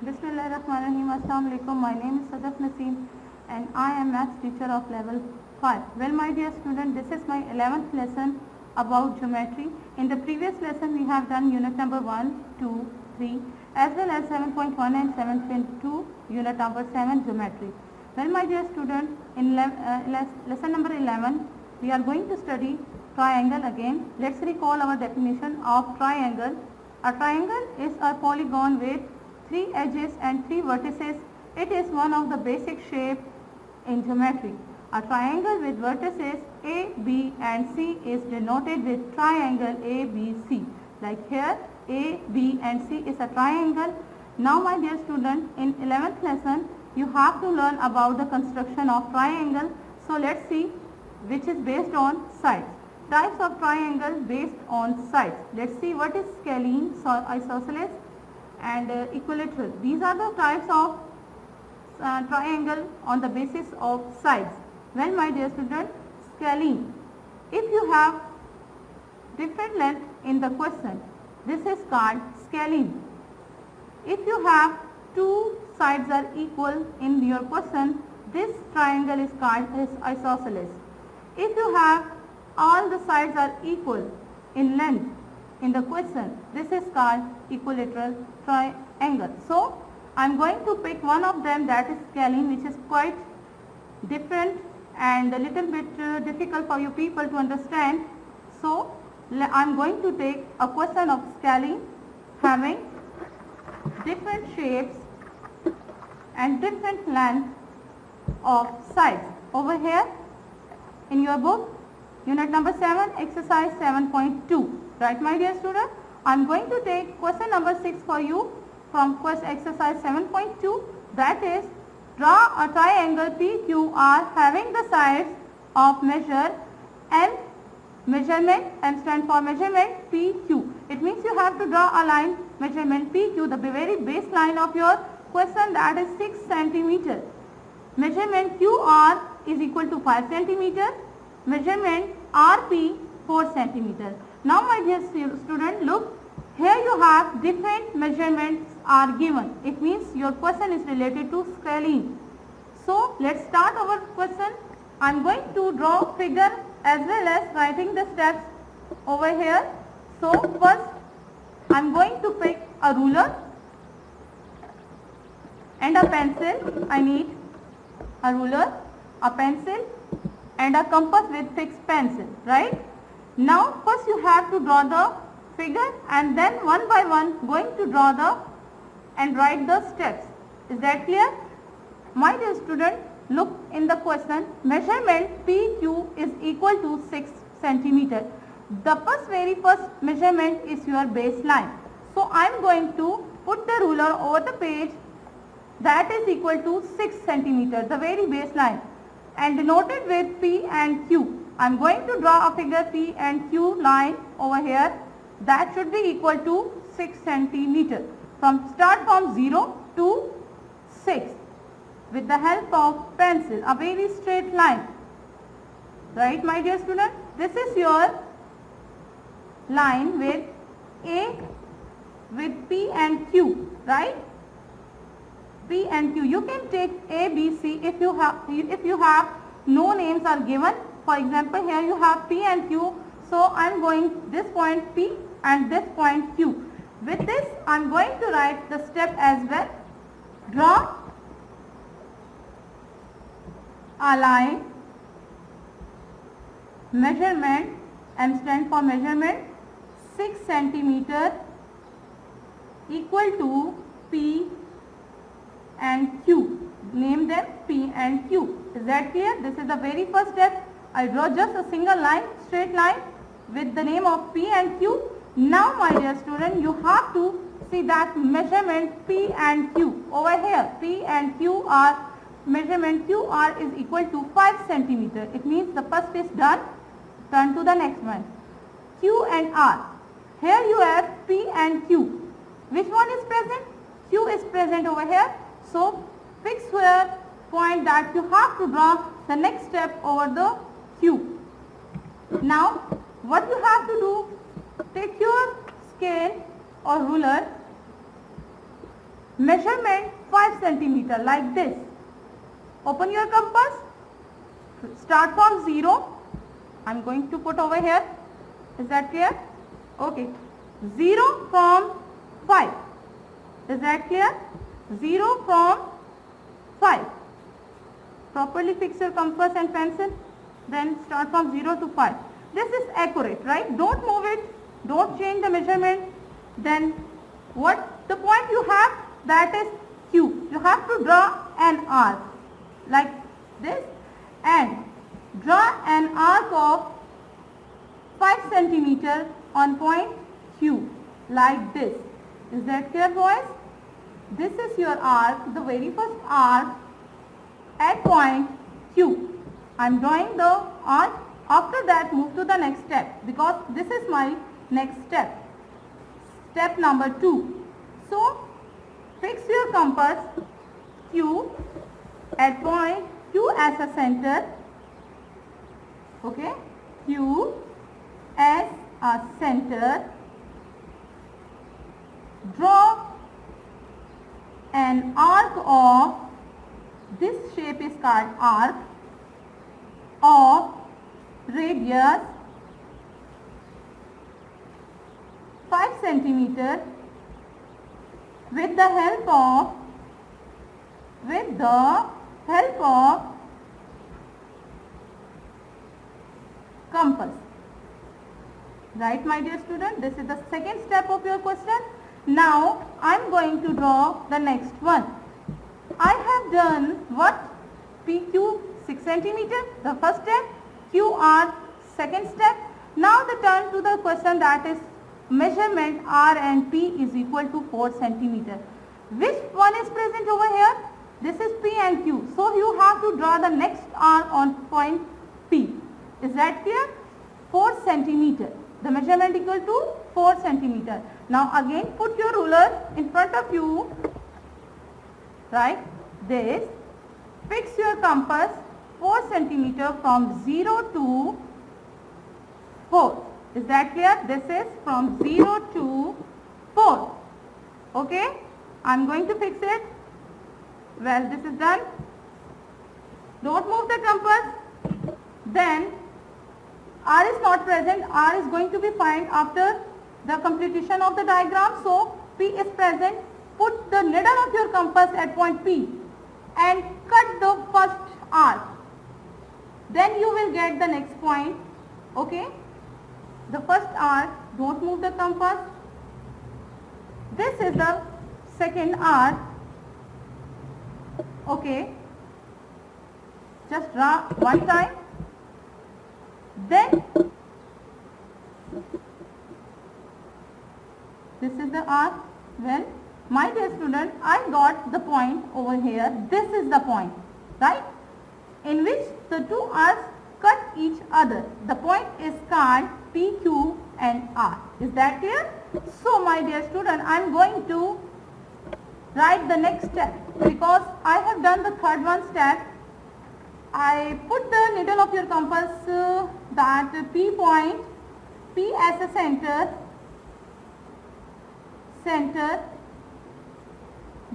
Bismillahirrahmanirrahim. Assalamu alaikum. My name is Sadaf Naseem and I am maths teacher of level 5. Well, my dear student, this is my 11th lesson about geometry. In the previous lesson, we have done unit number 1, 2, 3 as well as 7.1 and 7.2 unit number 7 geometry. Well, my dear student, in lesson number 11, we are going to study triangle again. Let's recall our definition of triangle. A triangle is a polygon with 3 edges and 3 vertices. It is one of the basic shapes in geometry. A triangle with vertices A, B and C is denoted with triangle ABC. Like here, A, B and C is a triangle. Now my dear student, in 11th lesson, you have to learn about the construction of triangle. So let's see which is based on sides. Types of triangle based on sides. Let's see what is scalene, isosceles and equilateral. These are the types of triangle on the basis of sides. Well, my dear student, scalene. If you have different length in the question, this is called scalene. If you have two sides are equal in your question, this triangle is called isosceles. If you have all the sides are equal in length in the question, this is called equilateral triangle. So, I am going to pick one of them, that is scalene, which is quite different and a little bit difficult for you people to understand. So, I am going to take a question of scalene having different shapes and different length of sides. Over here in your book, unit number 7, exercise 7.2. Right, my dear student? I am going to take question number 6 for you from exercise 7.2, that is, draw a triangle PQR having the sides of measure M, measurement, M stand for measurement, PQ. It means you have to draw a line measurement PQ, the very baseline of your question, that is 6 centimeter. Measurement QR is equal to 5 centimeter. Measurement RP 4 centimeter. Now my dear student, look, here you have different measurements are given. It means your question is related to scalene. So let's start our question. I am going to draw figure as well as writing the steps over here. So first I am going to pick a ruler and a pencil. I need a ruler, a pencil and a compass with fixed pencil, right? Now first you have to draw the figure and then one by one going to draw the and write the steps. Is that clear? My dear student, look in the question, measurement PQ is equal to 6 centimeter. The very first measurement is your baseline. So I am going to put the ruler over the page, that is equal to 6 centimeter, the very baseline, and denoted with P and Q. I am going to draw a figure P and Q line over here, that should be equal to 6 centimeter. Start from 0 to 6 with the help of pencil, a very straight line. Right, my dear student? This is your line with A, with P and Q, right? P and Q. You can take A, B, C if you have no names are given. For example, here you have P and Q. So I am going this point P and this point Q. With this I am going to write the step as well. Draw a line, measurement, M stand for measurement, 6 centimeter equal to P and Q. Name them P and Q. Is that clear? This is the very first step. I draw just a single line, straight line with the name of P and Q. Now my dear student, you have to see that measurement P and Q. Over here, P and Q are, measurement QR is equal to 5 centimeter. It means the first is done. Turn to the next one. Q and R. Here you have P and Q. Which one is present? Q is present over here. So fix your point that you have to draw the next step over the Q. Now what you have to do, take your scale or ruler, measurement 5 centimeter like this. Open your compass, start from 0. I am going to put over here. Is that clear? Okay. 0 from 5. Is that clear? 0 from 5. Properly fix your compass and pencil. Then start from 0 to 5. This is accurate, right? Don't move it. Don't change the measurement. Then what the point you have, that is Q. You have to draw an arc like this and draw an arc of 5 centimeter on point Q like this. Is that clear, boys? This is your arc, the very first arc at point Q. I am drawing the arc. After that, move to the next step because this is my next step. Step number 2. So, fix your compass Q at point Q as a center. Okay, Q as a center. Draw an arc of, this shape is called arc, of radius 5 centimeter with the help of compass. Right, my dear student, this is the second step of your question. Now I am going to draw the next one. I have done what? PQ 6 centimeter, the first step, QR second step. Now the turn to the question, that is measurement R and P is equal to 4 centimeter. Which one is present over here? This is P and Q. So you have to draw the next R on point P. Is that clear? 4 centimeter. The measurement equal to 4 centimeter. Now again put your ruler in front of you. Right? This. Fix your compass 4 centimeter from 0 to 4. Is that clear? This is from 0 to 4. Okay? I am going to fix it. Well, this is done. Don't move the compass. Then R is not present. R is going to be found after the completion of the diagram. So P is present. Put the needle of your compass at point P and cut the first arc. Then you will get the next point. Okay? The first arc, don't move the compass. This is the second arc. Okay? Just draw one time. Then this is the arc. Well, my dear student, I got the point over here. This is the point, right? In which the two arcs cut each other. The point is called P, Q and R. Is that clear? So my dear student, I am going to write the next step because I have done the third one step. I put the needle of your compass that P point, P as a center,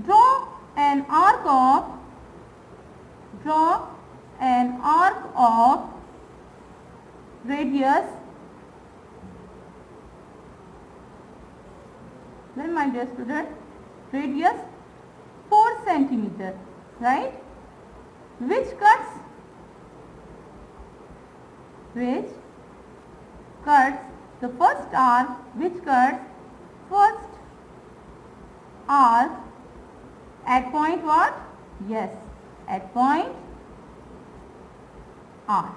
draw an arc of radius, well my dear student, radius 4 centimeter, right? Which cuts the first arc, which cuts first arc at point what? Yes, at point R.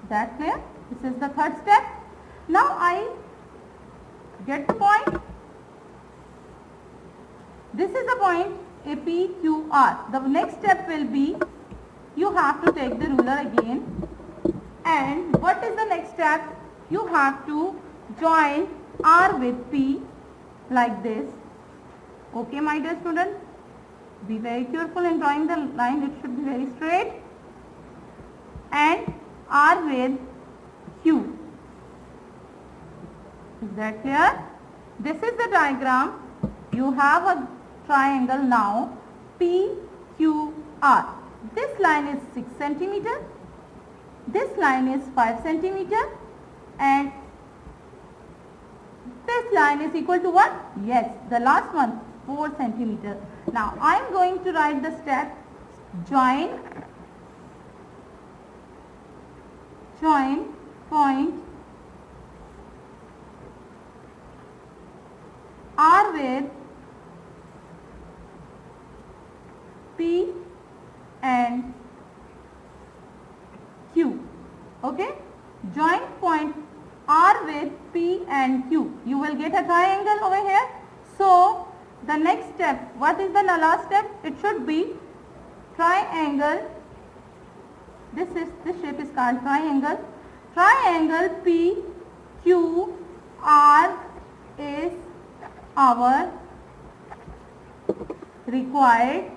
Is that clear? This is the third step. Now I get the point. This is the point APQR. The next step will be, you have to take the ruler again. And what is the next step? You have to join R with P like this. Okay, my dear student? Be very careful in drawing the line. It should be very straight. And R with Q. Is that clear? This is the diagram. You have a triangle now PQR. This line is 6 centimeter, this line is 5 centimeter, and this line is equal to what? Yes, the last one 4 centimeter. Now I am going to write the step join point R with P and Q. Okay, join point R with P and Q. You will get a triangle over here. So the next step, what is the last step? It should be triangle. This shape is called triangle. Triangle PQR is our required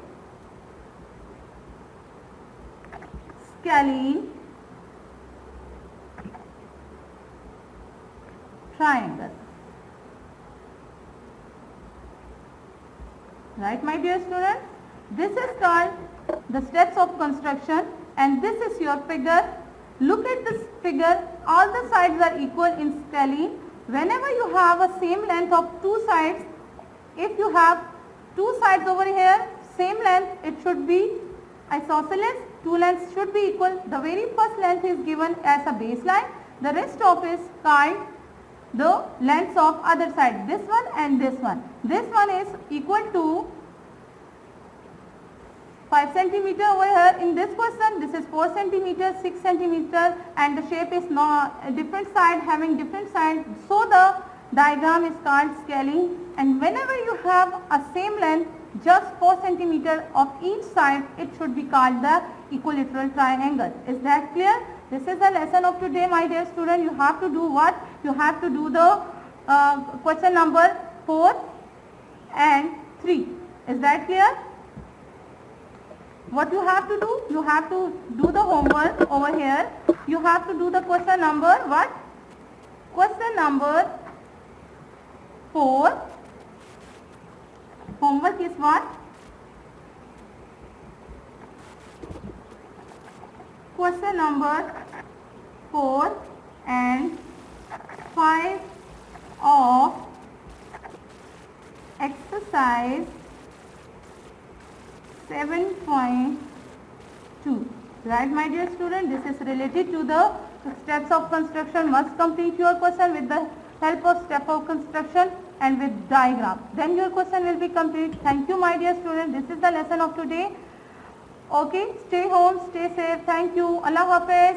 scalene triangle. Right, my dear student? This is called the steps of construction, and this is your figure. Look at this figure. All the sides are equal in scalene. Whenever you have a same length of two sides, if you have two sides over here, same length, it should be isosceles. Two lengths should be equal. The very first length is given as a baseline. The rest of is called the lengths of other side. This one and this one. This one is equal to 5 centimeter over here. In this question, this is 4 centimeter, 6 centimeter, and the shape is not a different side having different side. So the diagram is called scaling. And whenever you have a same length, just 4 centimeter of each side, it should be called the equilateral triangle. Is that clear? This is the lesson of today, my dear student. You have to do what? You have to do the question number 4 and 3. Is that clear? What you have to do? You have to do the homework over here. You have to do the question number what? Question number 4. Homework is what? Question number 4 and 5 of exercise 7.2. Right, my dear student, this is related to the steps of construction. Must complete your question with the help of step of construction and with diagram. Then your question will be complete. Thank you, my dear student. This is the lesson of today. Okay, stay home, stay safe. Thank you. Allah Hafiz.